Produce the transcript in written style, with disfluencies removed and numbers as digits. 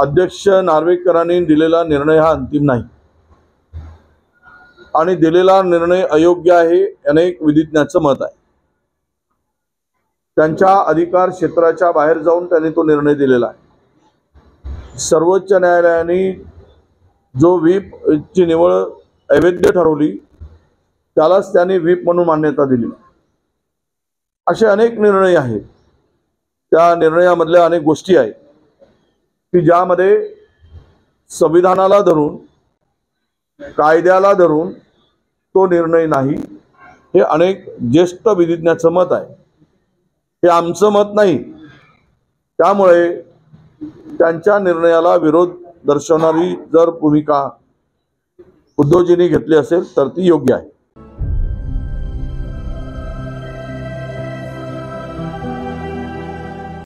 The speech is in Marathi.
अध्यक्ष नार्वेकरांनी दिलेला निर्णय हा अंतिम नाही आणि दिलेला निर्णय अयोग्य आहे अनेक विधिज्ञांचं मत आहे। त्यांच्या अधिकार क्षेत्राच्या बाहेर जाऊन त्यांनी तो निर्णय दिलेला आहे। सर्वोच्च न्यायालयाने जो व्हीप ची निवड अवैध ठरवली त्यालाच त्यांनी व्हीप म्हणून मान्यता दिली। असे अनेक निर्णय आहेत। त्या निर्णयामधल्या अनेक गोष्टी आहेत की ज्यामध्ये संविधानाला धरून कायद्याला धरून तो निर्णय नाही हे अनेक ज्येष्ठ विधिज्ञांचं मत आहे। हे आमचं मत नाही। त्यामुळे त्यांच्या निर्णयाला विरोध दर्शवणारी जर भूमिका उद्धवजींनी घेतली असेल तर ती योग्य आहे।